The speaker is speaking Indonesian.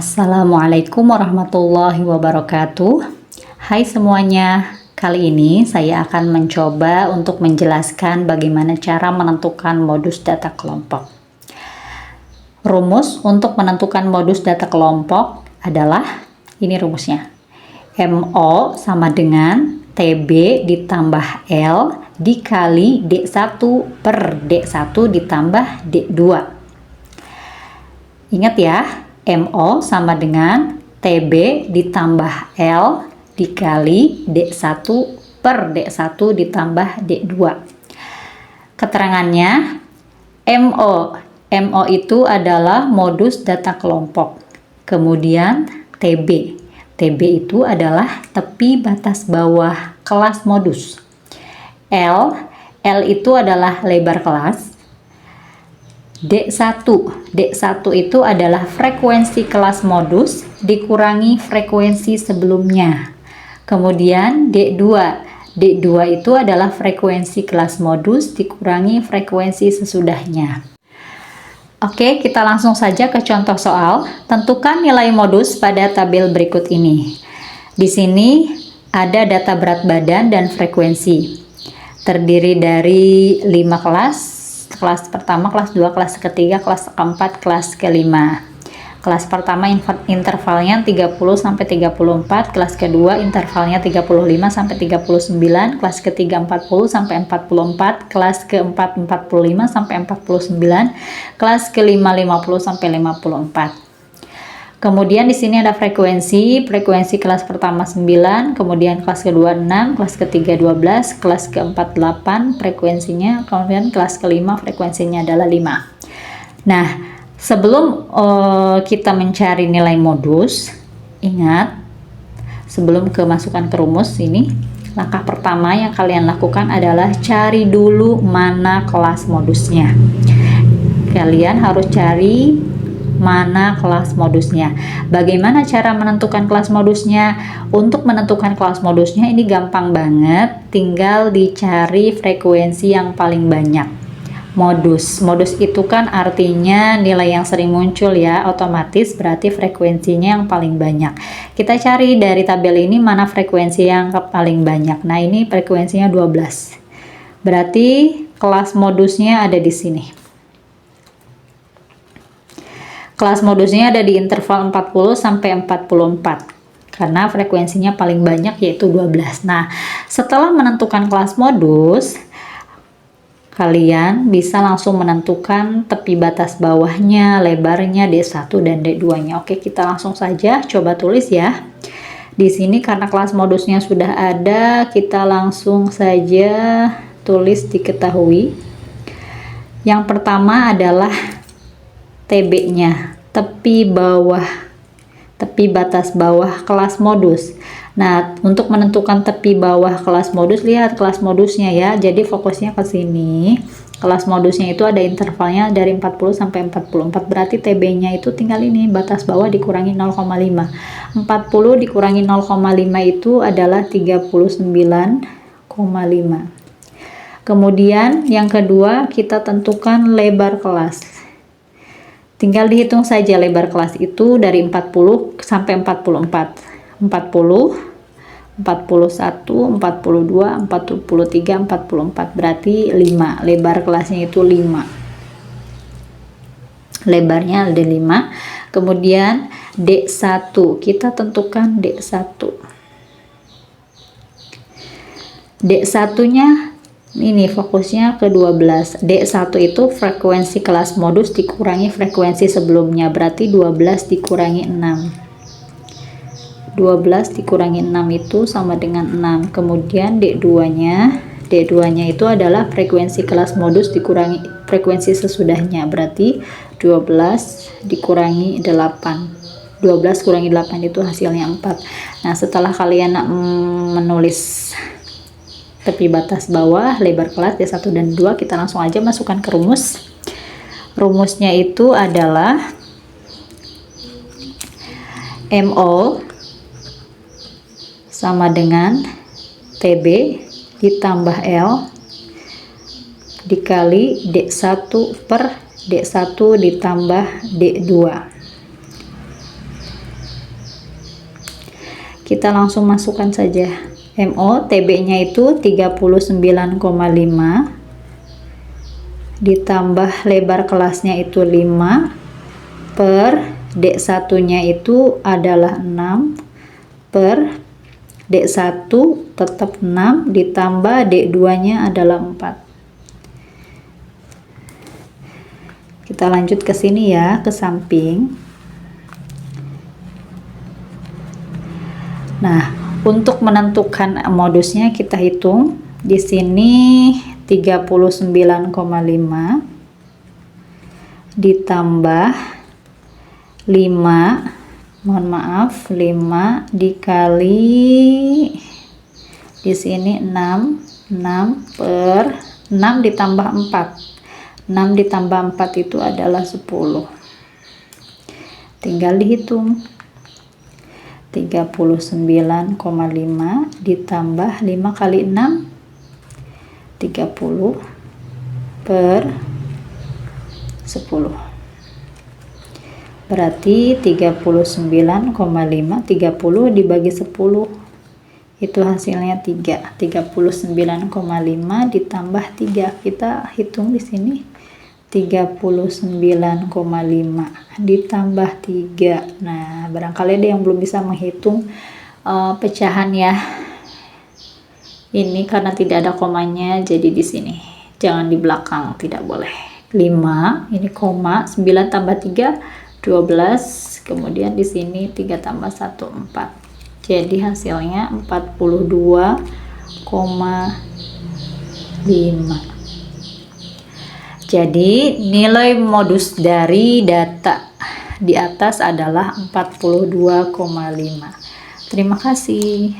Assalamualaikum warahmatullahi wabarakatuh. Hai semuanya, kali ini saya akan mencoba untuk menjelaskan bagaimana cara menentukan modus data kelompok. Rumus untuk menentukan modus data kelompok adalah, ini rumusnya, MO sama dengan TB ditambah L dikali D1 per D1 ditambah D2. Ingat ya, MO sama dengan TB ditambah L dikali D1 per D1 ditambah D2. Keterangannya, MO itu adalah modus data kelompok. Kemudian TB itu adalah tepi batas bawah kelas modus. L itu adalah lebar kelas. D1 itu adalah frekuensi kelas modus dikurangi frekuensi sebelumnya. Kemudian D2 itu adalah frekuensi kelas modus dikurangi frekuensi sesudahnya. Oke, kita langsung saja ke contoh soal. Tentukan nilai modus pada tabel berikut ini. Di sini ada data berat badan dan frekuensi. Terdiri dari 5 kelas. Kelas pertama, kelas 2, kelas ketiga, kelas keempat, kelas kelima. Kelas pertama intervalnya 30 sampai 34, kelas kedua intervalnya 35 sampai 39, kelas ketiga 40 sampai 44, kelas keempat 45 sampai 49, kelas kelima 50 sampai 54. Kemudian di sini ada frekuensi kelas pertama 9, kemudian kelas kedua 6, kelas ketiga 12, kelas keempat 8 frekuensinya, kemudian kelas kelima frekuensinya adalah 5. Nah, sebelum kita mencari nilai modus, ingat, sebelum kemasukan ke rumus ini, langkah pertama yang kalian lakukan adalah cari dulu mana kelas modusnya. Kalian harus cari mana kelas modusnya. Bagaimana cara menentukan kelas modusnya? Untuk menentukan kelas modusnya ini gampang banget, tinggal dicari frekuensi yang paling banyak. Modus itu kan artinya nilai yang sering muncul ya, otomatis berarti frekuensinya yang paling banyak. Kita cari dari tabel ini mana frekuensi yang paling banyak. Nah, ini frekuensinya 12. Berarti kelas modusnya ada di sini. Kelas modusnya ada di interval 40 sampai 44 karena frekuensinya paling banyak yaitu 12. Nah, setelah menentukan kelas modus, kalian bisa langsung menentukan tepi batas bawahnya, lebarnya, D1 dan D2-nya. Oke, kita langsung saja coba tulis ya. Di sini karena kelas modusnya sudah ada, kita langsung saja tulis diketahui. Yang pertama adalah TB-nya, tepi batas bawah kelas modus. Nah, untuk menentukan tepi bawah kelas modus, lihat kelas modusnya ya. Jadi fokusnya ke sini. Kelas modusnya itu ada intervalnya dari 40 sampai 44. Berarti TB-nya itu tinggal ini, batas bawah dikurangi 0,5. 40 dikurangi 0,5 itu adalah 39,5. Kemudian yang kedua, kita tentukan lebar kelas. Tinggal dihitung saja lebar kelas itu dari 40 sampai 44. 40, 41, 42, 43, 44. Berarti 5. Lebar kelasnya itu 5. Lebarnya ada 5. Kemudian D1. Kita tentukan D1. D1-nya ini fokusnya ke 12. D1 itu frekuensi kelas modus dikurangi frekuensi sebelumnya, berarti 12 dikurangi 6. 12 dikurangi 6 itu sama dengan 6. Kemudian D2-nya itu adalah frekuensi kelas modus dikurangi frekuensi sesudahnya, berarti 12 dikurangi 8. 12 kurangi 8 itu hasilnya 4. Nah, setelah kalian menulis tepi batas bawah, lebar kelas D1 dan 2, kita langsung aja masukkan ke rumus. Rumusnya itu adalah MO sama dengan TB ditambah L dikali D1 per D1 ditambah D2. Kita langsung masukkan saja. MO TB-nya itu 39,5 ditambah lebar kelasnya itu 5 per D1 nya itu adalah 6 per D1 tetap 6 ditambah D2 nya adalah 4. Kita lanjut ke sini ya, ke samping. Nah, untuk menentukan modusnya kita hitung. Di sini 39,5 ditambah 5, mohon maaf, 5 dikali di sini 6 per 6 ditambah 4. 6 ditambah 4 itu adalah 10. Tinggal dihitung. 39,5 ditambah 5 kali 6 30 per 10. Berarti 39,5 30 dibagi 10 itu hasilnya 3. 39,5 ditambah 3. Kita hitung di sini. 39,5 ditambah 3. Nah, barangkali ada yang belum bisa menghitung pecahan ya. Ini karena tidak ada komanya, jadi di sini. Jangan di belakang, tidak boleh. 5, ini koma, 9 tambah 3 12, kemudian di sini 3 tambah 1 4. Jadi hasilnya 42,5. Jadi nilai modus dari data di atas adalah 42,5. Terima kasih.